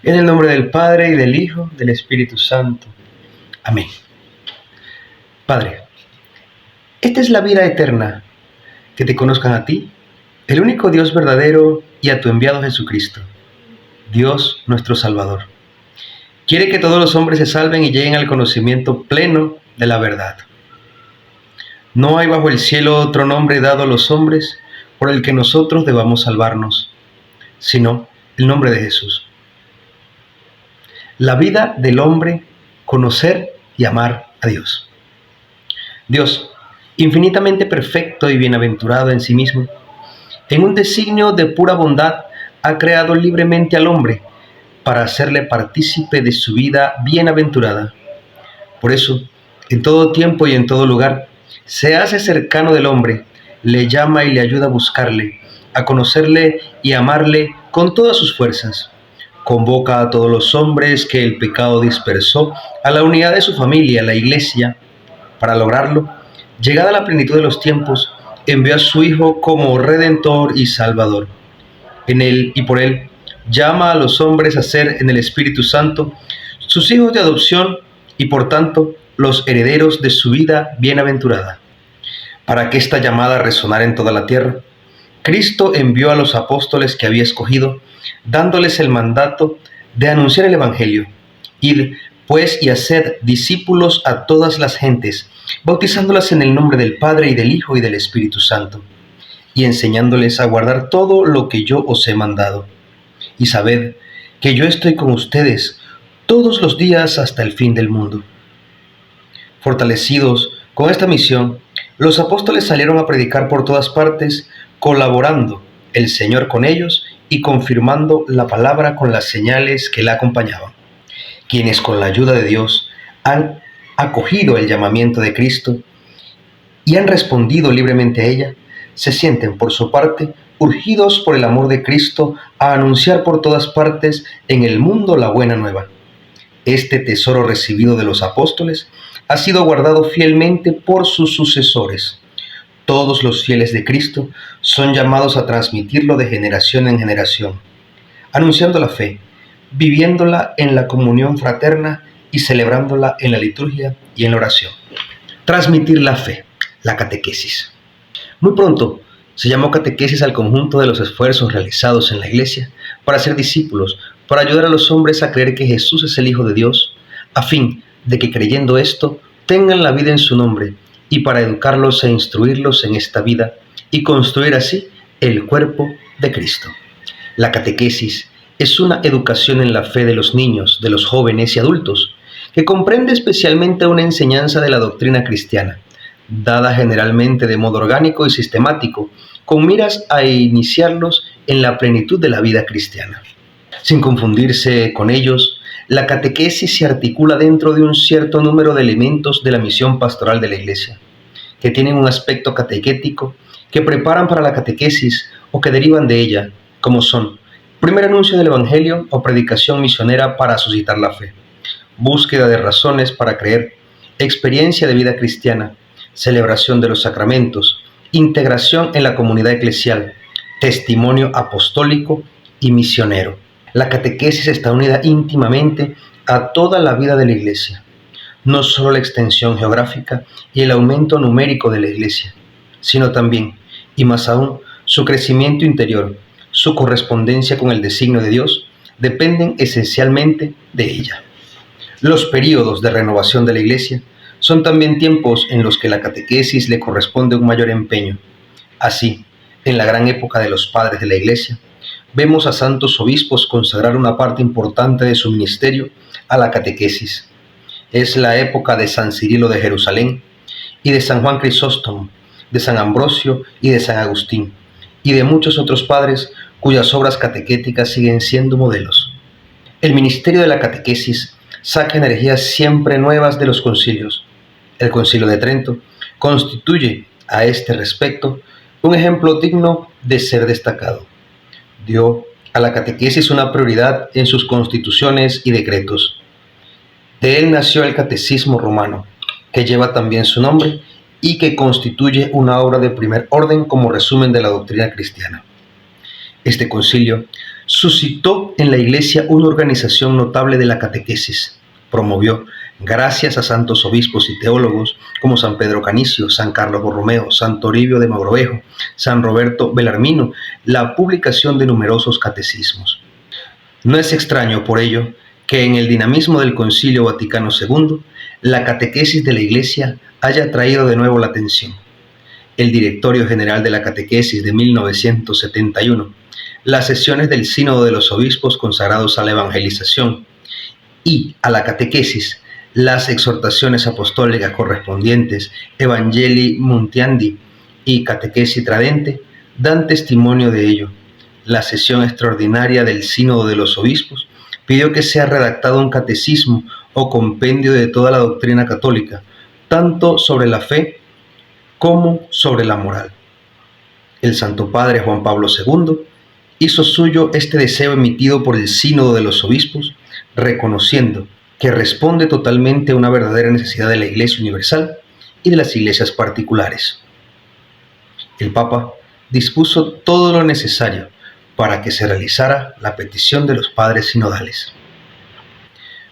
En el nombre del Padre, y del Hijo, del Espíritu Santo. Amén. Padre, esta es la vida eterna, que te conozcan a ti, el único Dios verdadero, y a tu enviado Jesucristo, Dios nuestro Salvador. Quiere que todos los hombres se salven y lleguen al conocimiento pleno de la verdad. No hay bajo el cielo otro nombre dado a los hombres por el que nosotros debamos salvarnos, sino el nombre de Jesús. La vida del hombre, conocer y amar a Dios. Dios, infinitamente perfecto y bienaventurado en sí mismo, en un designio de pura bondad, ha creado libremente al hombre para hacerle partícipe de su vida bienaventurada. Por eso, en todo tiempo y en todo lugar, se hace cercano del hombre, le llama y le ayuda a buscarle, a conocerle y amarle con todas sus fuerzas. Convoca a todos los hombres que el pecado dispersó a la unidad de su familia, la Iglesia. Para lograrlo, llegada la plenitud de los tiempos, envió a su Hijo como Redentor y Salvador. En él y por él, llama a los hombres a ser en el Espíritu Santo sus hijos de adopción y por tanto los herederos de su vida bienaventurada. Para que esta llamada resonara en toda la tierra, Cristo envió a los apóstoles que había escogido, dándoles el mandato de anunciar el Evangelio. Id, pues, y haced discípulos a todas las gentes, bautizándolas en el nombre del Padre, y del Hijo, y del Espíritu Santo, y enseñándoles a guardar todo lo que yo os he mandado. Y sabed que yo estoy con ustedes todos los días hasta el fin del mundo. Fortalecidos con esta misión, los apóstoles salieron a predicar por todas partes, colaborando el Señor con ellos y confirmando la palabra con las señales que la acompañaban. Quienes con la ayuda de Dios han acogido el llamamiento de Cristo y han respondido libremente a ella, se sienten por su parte urgidos por el amor de Cristo a anunciar por todas partes en el mundo la buena nueva. Este tesoro recibido de los apóstoles ha sido guardado fielmente por sus sucesores. Todos los fieles de Cristo son llamados a transmitirlo de generación en generación, anunciando la fe, viviéndola en la comunión fraterna y celebrándola en la liturgia y en la oración. Transmitir la fe, la catequesis. Muy pronto se llamó catequesis al conjunto de los esfuerzos realizados en la Iglesia para ser discípulos, para ayudar a los hombres a creer que Jesús es el Hijo de Dios, a fin de que creyendo esto tengan la vida en su nombre, y para educarlos e instruirlos en esta vida y construir así el cuerpo de Cristo. La catequesis es una educación en la fe de los niños, de los jóvenes y adultos, que comprende especialmente una enseñanza de la doctrina cristiana, dada generalmente de modo orgánico y sistemático, con miras a iniciarlos en la plenitud de la vida cristiana. Sin confundirse con ellos, la catequesis se articula dentro de un cierto número de elementos de la misión pastoral de la Iglesia, que tienen un aspecto catequético, que preparan para la catequesis o que derivan de ella, como son: primer anuncio del Evangelio o predicación misionera para suscitar la fe, búsqueda de razones para creer, experiencia de vida cristiana, celebración de los sacramentos, integración en la comunidad eclesial, testimonio apostólico y misionero. La catequesis está unida íntimamente a toda la vida de la Iglesia, no solo la extensión geográfica y el aumento numérico de la Iglesia, sino también, y más aún, su crecimiento interior, su correspondencia con el designio de Dios, dependen esencialmente de ella. Los períodos de renovación de la Iglesia son también tiempos en los que la catequesis le corresponde un mayor empeño. Así, en la gran época de los padres de la Iglesia, vemos a santos obispos consagrar una parte importante de su ministerio a la catequesis. Es la época de San Cirilo de Jerusalén y de San Juan Crisóstomo, de San Ambrosio y de San Agustín, y de muchos otros padres cuyas obras catequéticas siguen siendo modelos. El ministerio de la catequesis saca energías siempre nuevas de los concilios. El Concilio de Trento constituye, a este respecto, un ejemplo digno de ser destacado. Dio a la catequesis una prioridad en sus constituciones y decretos. De él nació el Catecismo Romano, que lleva también su nombre y que constituye una obra de primer orden como resumen de la doctrina cristiana. Este concilio Suscitó en la Iglesia una organización notable de la catequesis. Promovió, gracias a santos obispos y teólogos como San Pedro Canicio, San Carlos Borromeo, San Toribio de Mogrovejo, San Roberto Belarmino, la publicación de numerosos catecismos. No es extraño, por ello, que en el dinamismo del Concilio Vaticano II, la catequesis de la Iglesia haya atraído de nuevo la atención. El Directorio General de la Catequesis de 1971, las sesiones del Sínodo de los Obispos consagrados a la evangelización y a la catequesis, las exhortaciones apostólicas correspondientes, Evangelii Muntiandi y Catequesi Tradente, dan testimonio de ello. La sesión extraordinaria del Sínodo de los Obispos pidió que sea redactado un catecismo o compendio de toda la doctrina católica, tanto sobre la fe como sobre la moral. El Santo Padre Juan Pablo II hizo suyo este deseo emitido por el Sínodo de los Obispos, reconociendo que responde totalmente a una verdadera necesidad de la Iglesia universal y de las iglesias particulares. El Papa dispuso todo lo necesario para que se realizara la petición de los padres sinodales.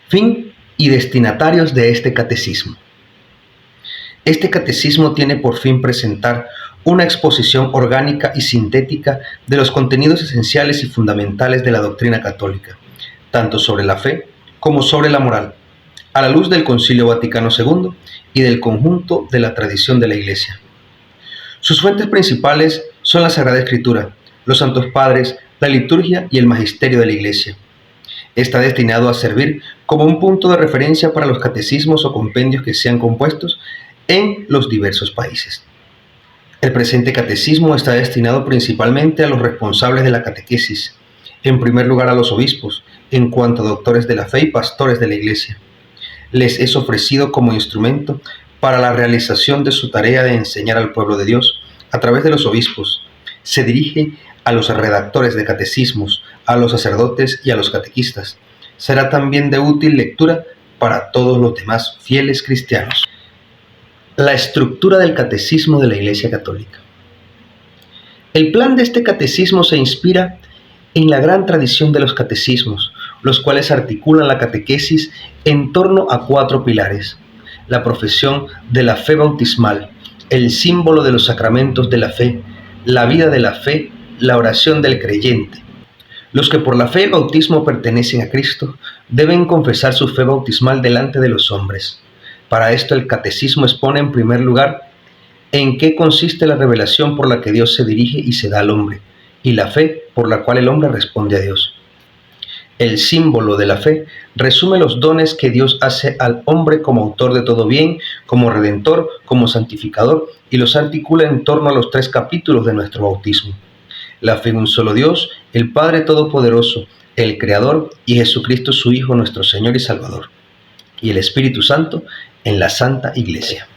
Fin y destinatarios de este catecismo. Este catecismo tiene por fin presentar una exposición orgánica y sintética de los contenidos esenciales y fundamentales de la doctrina católica, tanto sobre la fe como sobre la moral, a la luz del Concilio Vaticano II y del conjunto de la tradición de la Iglesia. Sus fuentes principales son la Sagrada Escritura, los Santos Padres, la liturgia y el magisterio de la Iglesia. Está destinado a servir como un punto de referencia para los catecismos o compendios que sean compuestos en los diversos países. El presente catecismo está destinado principalmente a los responsables de la catequesis, en primer lugar a los obispos, en cuanto a doctores de la fe y pastores de la Iglesia. Les es ofrecido como instrumento para la realización de su tarea de enseñar al pueblo de Dios a través de los obispos. Se dirige a los redactores de catecismos, a los sacerdotes y a los catequistas. Será también de útil lectura para todos los demás fieles cristianos. La estructura del catecismo de la Iglesia Católica. El plan de este catecismo se inspira en la gran tradición de los catecismos, los cuales articulan la catequesis en torno a 4 pilares: la profesión de la fe bautismal, el símbolo de los sacramentos de la fe, la vida de la fe, la oración del creyente. Los que por la fe y el bautismo pertenecen a Cristo deben confesar su fe bautismal delante de los hombres. Para esto el catecismo expone en primer lugar en qué consiste la revelación por la que Dios se dirige y se da al hombre, y la fe por la cual el hombre responde a Dios. El símbolo de la fe resume los dones que Dios hace al hombre como autor de todo bien, como redentor, como santificador, y los articula en torno a los 3 capítulos de nuestro bautismo: la fe en un solo Dios, el Padre Todopoderoso, el Creador, y Jesucristo su Hijo, nuestro Señor y Salvador, y el Espíritu Santo en la Santa Iglesia.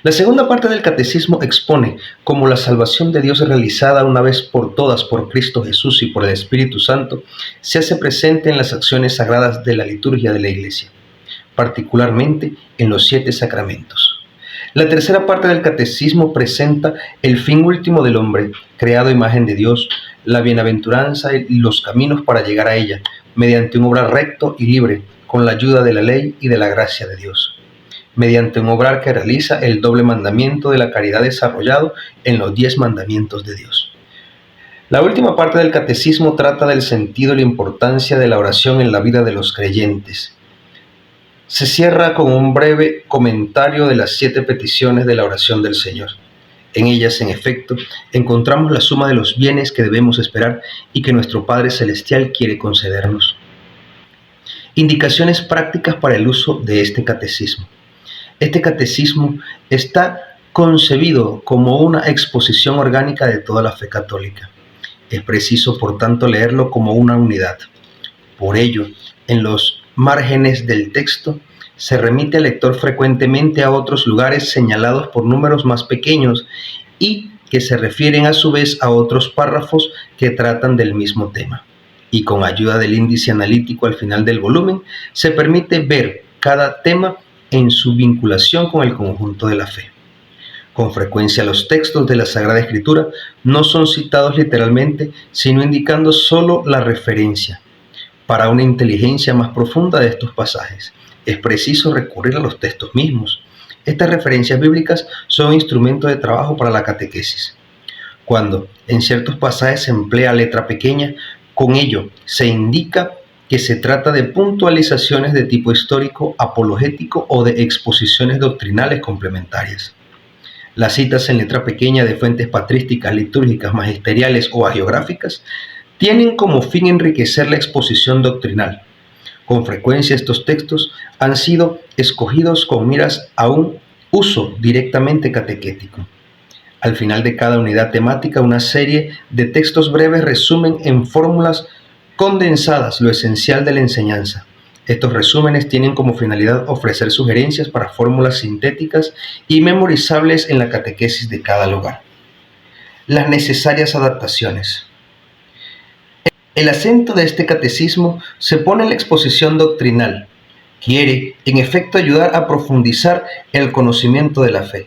La segunda parte del catecismo expone cómo la salvación de Dios realizada una vez por todas por Cristo Jesús y por el Espíritu Santo se hace presente en las acciones sagradas de la liturgia de la Iglesia, particularmente en los 7 sacramentos. La tercera parte del catecismo presenta el fin último del hombre, creado a imagen de Dios, la bienaventuranza y los caminos para llegar a ella, mediante un obrar recto y libre, con la ayuda de la ley y de la gracia de Dios, mediante un obrar que realiza el doble mandamiento de la caridad desarrollado en los 10 mandamientos de Dios. La última parte del catecismo trata del sentido y la importancia de la oración en la vida de los creyentes. Se cierra con un breve comentario de las 7 peticiones de la oración del Señor. En ellas, en efecto, encontramos la suma de los bienes que debemos esperar y que nuestro Padre Celestial quiere concedernos. Indicaciones prácticas para el uso de este catecismo. Este catecismo está concebido como una exposición orgánica de toda la fe católica. Es preciso, por tanto, leerlo como una unidad. Por ello, en los márgenes del texto se remite al lector frecuentemente a otros lugares señalados por números más pequeños y que se refieren a su vez a otros párrafos que tratan del mismo tema. Y con ayuda del índice analítico al final del volumen, se permite ver cada tema en su vinculación con el conjunto de la fe. Con frecuencia los textos de la Sagrada Escritura no son citados literalmente, sino indicando solo la referencia. Para una inteligencia más profunda de estos pasajes, es preciso recurrir a los textos mismos. Estas referencias bíblicas son instrumentos de trabajo para la catequesis. Cuando en ciertos pasajes se emplea letra pequeña, con ello se indica que se trata de puntualizaciones de tipo histórico, apologético o de exposiciones doctrinales complementarias. Las citas en letra pequeña de fuentes patrísticas, litúrgicas, magisteriales o hagiográficas tienen como fin enriquecer la exposición doctrinal. Con frecuencia estos textos han sido escogidos con miras a un uso directamente catequético. Al final de cada unidad temática, una serie de textos breves resumen en fórmulas condensadas lo esencial de la enseñanza. Estos resúmenes tienen como finalidad ofrecer sugerencias para fórmulas sintéticas y memorizables en la catequesis de cada lugar. Las necesarias adaptaciones. El acento de este catecismo se pone en la exposición doctrinal. Quiere, en efecto, ayudar a profundizar el conocimiento de la fe.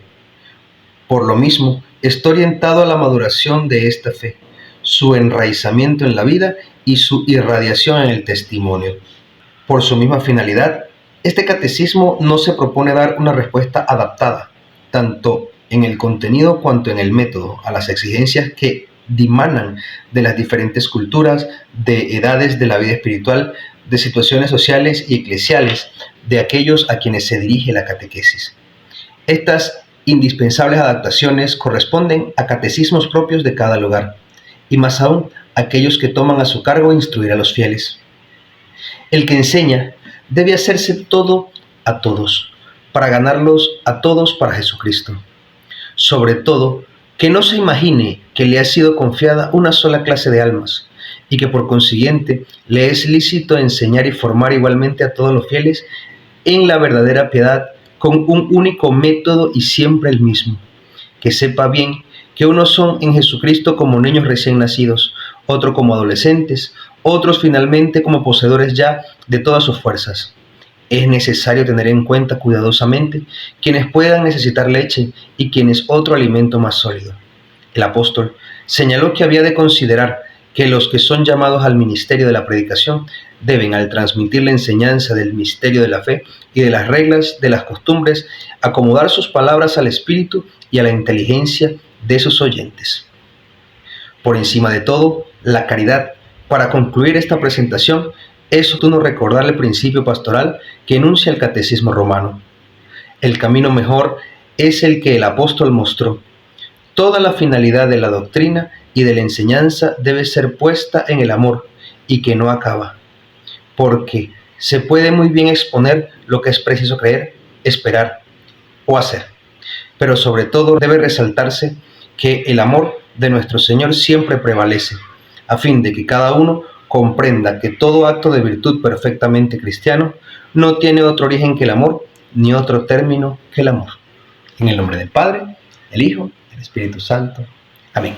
Por lo mismo, está orientado a la maduración de esta fe, su enraizamiento en la vida y su irradiación en el testimonio. Por su misma finalidad, este catecismo no se propone dar una respuesta adaptada, tanto en el contenido cuanto en el método, a las exigencias que dimanan de las diferentes culturas, de edades de la vida espiritual, de situaciones sociales y eclesiales de aquellos a quienes se dirige la catequesis. Estas indispensables adaptaciones corresponden a catecismos propios de cada lugar, y más aún aquellos que toman a su cargo instruir a los fieles. El que enseña debe hacerse todo a todos, para ganarlos a todos para Jesucristo. Sobre todo, que no se imagine que le ha sido confiada una sola clase de almas, y que por consiguiente le es lícito enseñar y formar igualmente a todos los fieles en la verdadera piedad, con un único método y siempre el mismo. Que sepa bien que unos son en Jesucristo como niños recién nacidos, otros como adolescentes, otros finalmente como poseedores ya de todas sus fuerzas. Es necesario tener en cuenta cuidadosamente quienes puedan necesitar leche y quienes otro alimento más sólido. El apóstol señaló que había de considerar que los que son llamados al ministerio de la predicación deben, al transmitir la enseñanza del misterio de la fe y de las reglas de las costumbres, acomodar sus palabras al espíritu y a la inteligencia de sus oyentes. Por encima de todo, la caridad. Para concluir esta presentación, es oportuno recordar el principio pastoral que enuncia el Catecismo Romano. El camino mejor es el que el apóstol mostró. Toda la finalidad de la doctrina y de la enseñanza debe ser puesta en el amor y que no acaba, porque se puede muy bien exponer lo que es preciso creer, esperar o hacer, pero sobre todo debe resaltarse que el amor de nuestro Señor siempre prevalece, a fin de que cada uno comprenda que todo acto de virtud perfectamente cristiano no tiene otro origen que el amor, ni otro término que el amor. En el nombre del Padre, el Hijo, el Espíritu Santo. Amén.